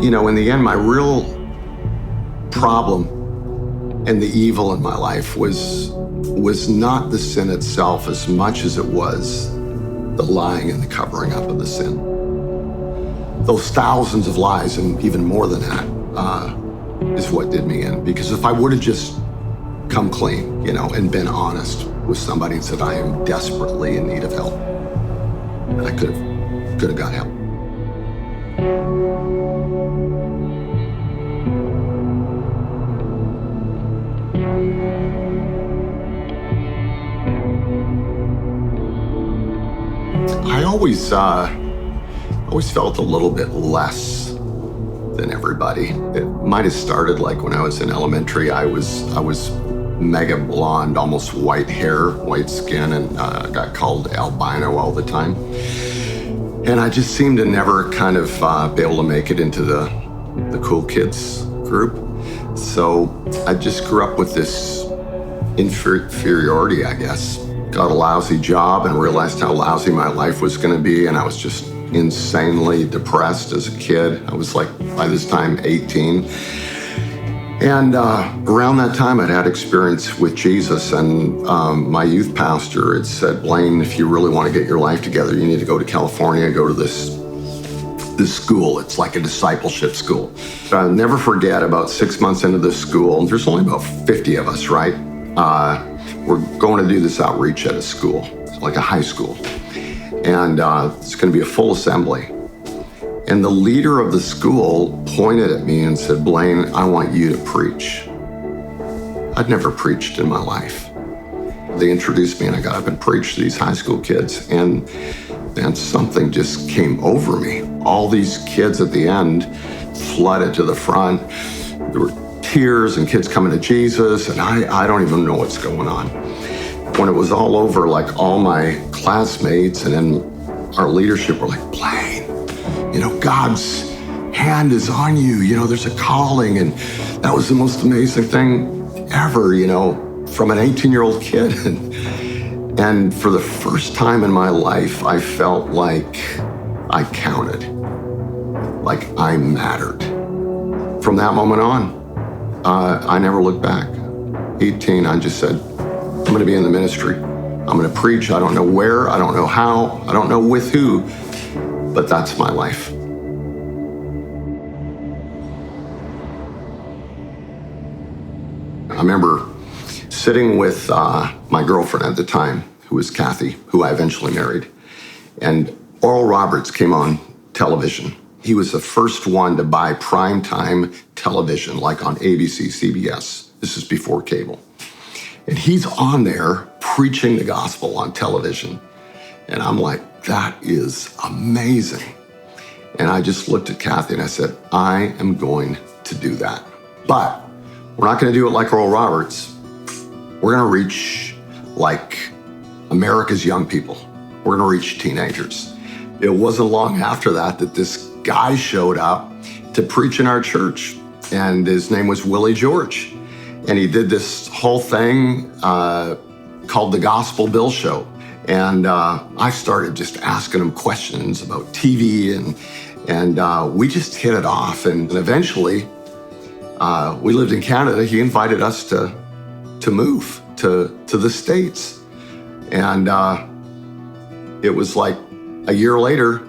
In the end, my real problem and the evil in my life was not the sin itself as much as it was the lying and the covering up of the sin. Those thousands of lies, and even more than that, is what did me in. Because if I would have just come clean, and been honest with somebody and said, I am desperately in need of help, I could have got help. I always felt a little bit less than everybody. It might have started like when I was in elementary. I was mega blonde, almost white hair, white skin, and got called albino all the time. And I just seemed to never kind of be able to make it into the cool kids group. So I just grew up with this inferiority, I guess. Got a lousy job and realized how lousy my life was going to be, and I was just insanely depressed as a kid. I was like, by this time, 18. And around that time, I'd had experience with Jesus, and my youth pastor had said, Blaine, if you really want to get your life together, you need to go to California, go to this school. It's like a discipleship school. I'll never forget, about 6 months into this school, there's only about 50 of us, right? We're going to do this outreach at a school, like a high school. And it's going to be a full assembly. And the leader of the school pointed at me and said, Blaine, I want you to preach. I'd never preached in my life. They introduced me and I got up and preached to these high school kids. And then something just came over me. All these kids at the end flooded to the front. There were tears and kids coming to Jesus, and I don't even know what's going on. When it was all over, like all my classmates and then our leadership were like, Blaine, God's hand is on you, there's a calling. And that was the most amazing thing ever, from an 18-year-old kid. And for the first time in my life, I felt like I counted, like I mattered. From that moment on, I never looked back. 18, I just said, I'm going to be in the ministry. I'm going to preach. I don't know where, I don't know how, I don't know with who, but that's my life. I remember sitting with my girlfriend at the time, who was Kathy, who I eventually married, and Oral Roberts came on television. He was the first one to buy primetime television, like on ABC, CBS. This is before cable. And he's on there preaching the gospel on television. And I'm like, that is amazing. And I just looked at Kathy and I said, I am going to do that. But we're not going to do it like Oral Roberts. We're going to reach like America's young people. We're going to reach teenagers. It wasn't long after that this guy showed up to preach in our church. And his name was Willie George. And he did this whole thing called the Gospel Bill Show. And I started just asking him questions about TV, and we just hit it off. And eventually, we lived in Canada. He invited us to move to the States. And it was like a year later,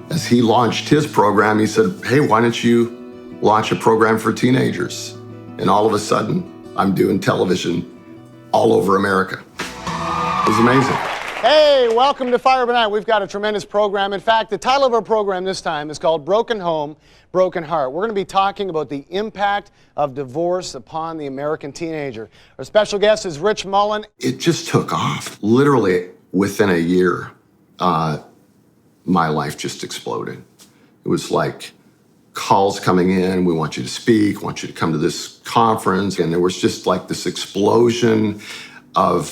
as he launched his program, he said, hey, why don't you launch a program for teenagers? And all of a sudden, I'm doing television all over America. It was amazing. Hey, welcome to Fire By Night. We've got a tremendous program. In fact, the title of our program this time is called Broken Home, Broken Heart. We're going to be talking about the impact of divorce upon the American teenager. Our special guest is Rich Mullen. It just took off. Literally, within a year, my life just exploded. It was like calls coming in, we want you to speak, want you to come to this conference. And there was just like this explosion of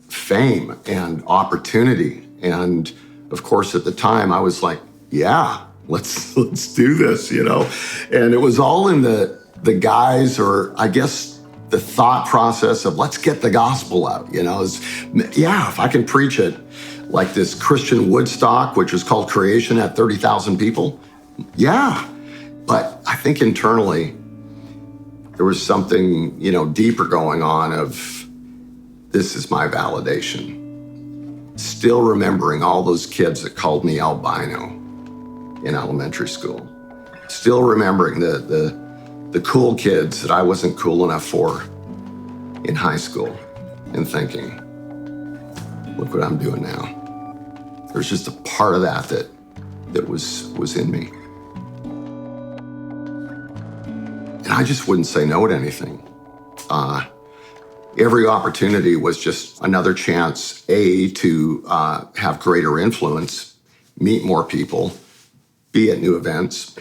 fame and opportunity. And of course, at the time, I was like, yeah, let's do this, And it was all in the guise, or I guess the thought process of let's get the gospel out, if I can preach it like this Christian Woodstock, which was called Creation, at 30,000 people, yeah. But I think internally, there was something, deeper going on of, this is my validation. Still remembering all those kids that called me albino in elementary school. Still remembering the cool kids that I wasn't cool enough for in high school, and thinking, look what I'm doing now. There's just a part of that was in me. And I just wouldn't say no to anything. Every opportunity was just another chance, to have greater influence, meet more people, be at new events.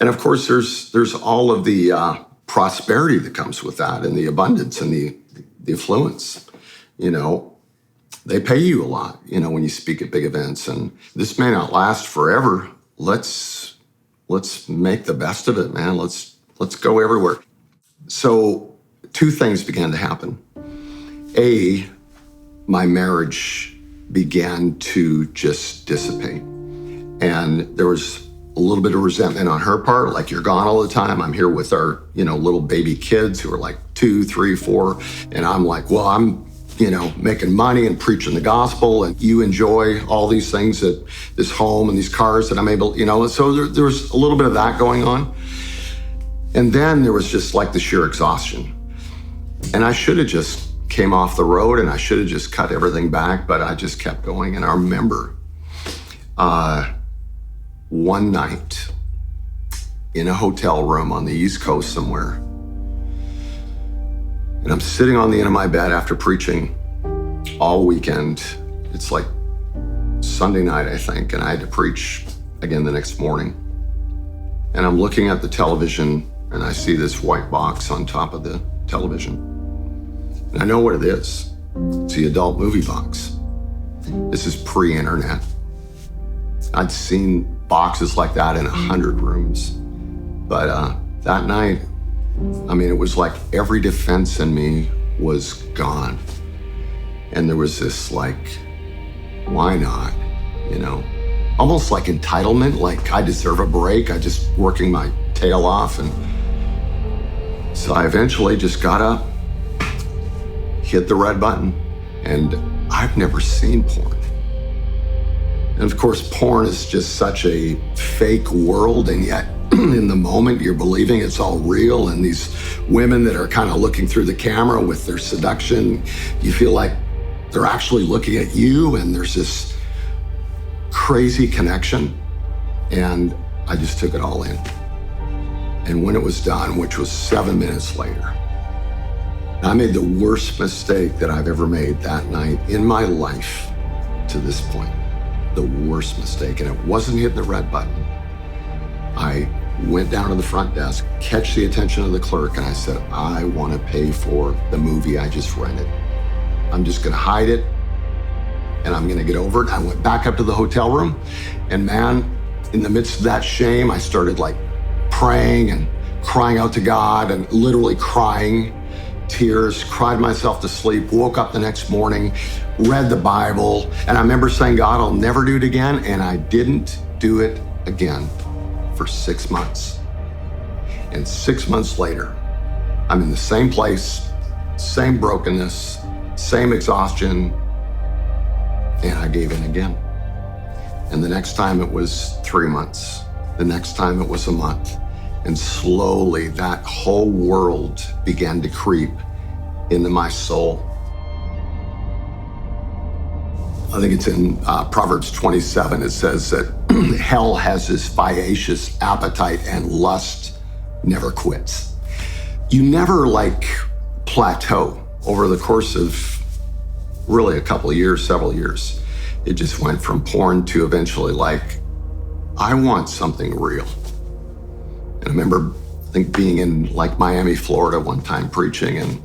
And of course, there's all of the prosperity that comes with that, and the abundance and the affluence. They pay you a lot, when you speak at big events. And this may not last forever. Let's make the best of it, man. Let's go everywhere. So 2 things began to happen. My marriage began to just dissipate. And there was a little bit of resentment on her part, like, you're gone all the time. I'm here with our, little baby kids who are like 2, 3, 4. And I'm like, well, I'm, making money and preaching the gospel, and you enjoy all these things, at this home and these cars that I'm able, so there was a little bit of that going on. And then there was just like the sheer exhaustion. And I should have just came off the road, and I should have just cut everything back, but I just kept going. And I remember one night in a hotel room on the East Coast somewhere, and I'm sitting on the end of my bed after preaching all weekend. It's like Sunday night, I think, and I had to preach again the next morning. And I'm looking at the television, and I see this white box on top of the television. And I know what it is. It's the adult movie box. This is pre-internet. I'd seen boxes like that in 100 rooms. But that night, it was like every defense in me was gone. And there was this why not? Almost like entitlement, like I deserve a break. I just working my tail off. And so I eventually just got up, hit the red button, and I've never seen porn. And of course, porn is just such a fake world, and yet in the moment you're believing it's all real, and these women that are kind of looking through the camera with their seduction, you feel like they're actually looking at you, and there's this crazy connection. And I just took it all in. And when it was done, which was 7 minutes later, I made the worst mistake that I've ever made that night in my life to this point. The worst mistake. And it wasn't hitting the red button. I went down to the front desk, catch the attention of the clerk, and I said, I want to pay for the movie I just rented. I'm just going to hide it, and I'm going to get over it. I went back up to the hotel room, and man, in the midst of that shame, I started praying and crying out to God, and literally crying tears, cried myself to sleep, woke up the next morning, read the Bible, and I remember saying, God, I'll never do it again, and I didn't do it again for 6 months. And 6 months later, I'm in the same place, same brokenness, same exhaustion, and I gave in again. And the next time it was 3 months. The next time it was a month. And slowly that whole world began to creep into my soul. I think it's in Proverbs 27. It says that hell has this voracious appetite, and lust never quits. You never plateau over the course of really a couple of years, several years. It just went from porn to eventually I want something real. And I remember, I think, being in Miami, Florida one time preaching, and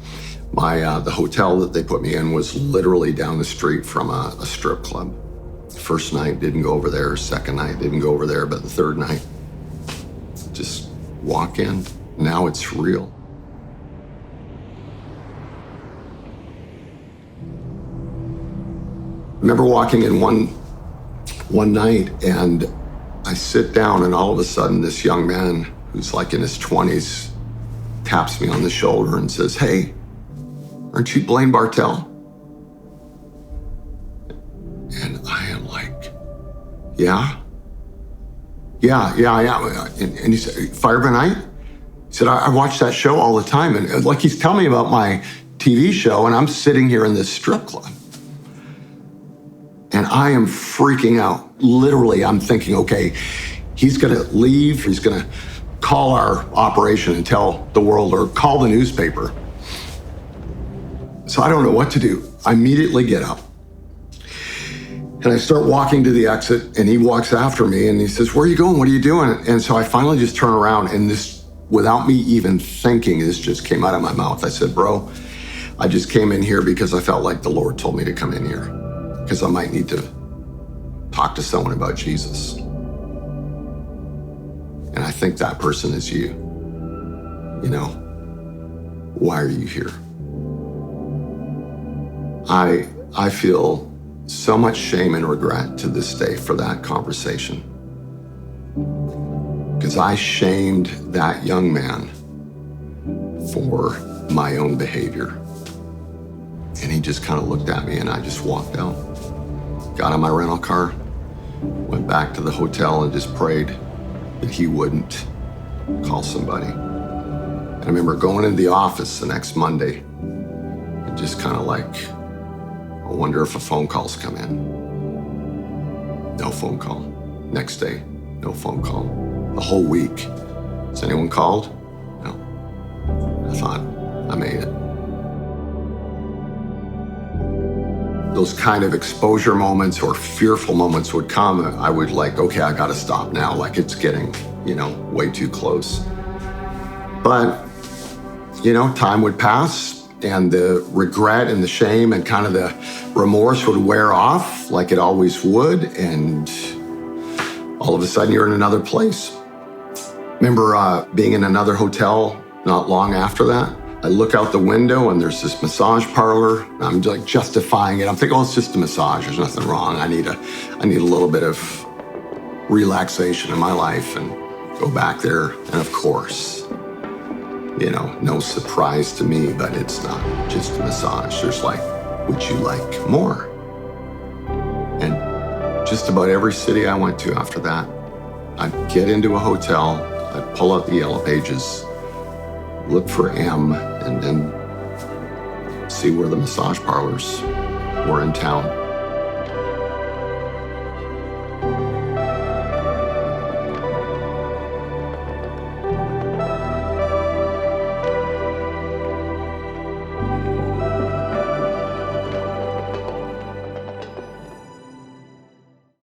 the hotel that they put me in was literally down the street from a strip club. First night, didn't go over there. Second night, didn't go over there. But the third night, just walk in. Now it's real. I remember walking in one night, and I sit down, and all of a sudden this young man who's like in his 20s, taps me on the shoulder and says, "Hey, aren't you Blaine Bartel?" And I am like, yeah, I am. And he said, "Fire by Night?" He said, I watch that show all the time. And like he's telling me about my TV show, and I'm sitting here in this strip club. And I am freaking out. Literally, I'm thinking, okay, he's gonna leave, he's gonna call our operation and tell the world, or call the newspaper. So I don't know what to do. I immediately get up. And I start walking to the exit, and he walks after me, and he says, "Where are you going? What are you doing?" And so I finally just turn around, and this, without me even thinking, this just came out of my mouth. I said, "Bro, I just came in here because I felt like the Lord told me to come in here, because I might need to talk to someone about Jesus. And I think that person is you. You know, why are you here?" I feel so much shame and regret to this day for that conversation, because I shamed that young man for my own behavior. And he just kind of looked at me, and I just walked out, got in my rental car, went back to the hotel, and just prayed that he wouldn't call somebody. And I remember going into the office the next Monday and just kind of like, I wonder if a phone call's come in. No phone call. Next day, no phone call. The whole week, has anyone called? No. I thought, I made it. Those kind of exposure moments or fearful moments would come. I would like, okay, I gotta stop now. Like it's getting, way too close. But, time would pass, and the regret and the shame and kind of the remorse would wear off like it always would. And all of a sudden you're in another place. Remember being in another hotel not long after that. I look out the window and there's this massage parlor. I'm like justifying it. I'm thinking, oh, it's just a massage. There's nothing wrong. I need a little bit of relaxation in my life, and go back there. And of course, no surprise to me, but it's not just a massage. There's like, would you like more? And just about every city I went to after that, I'd get into a hotel, I'd pull out the Yellow Pages, look for M, and then see where the massage parlors were in town.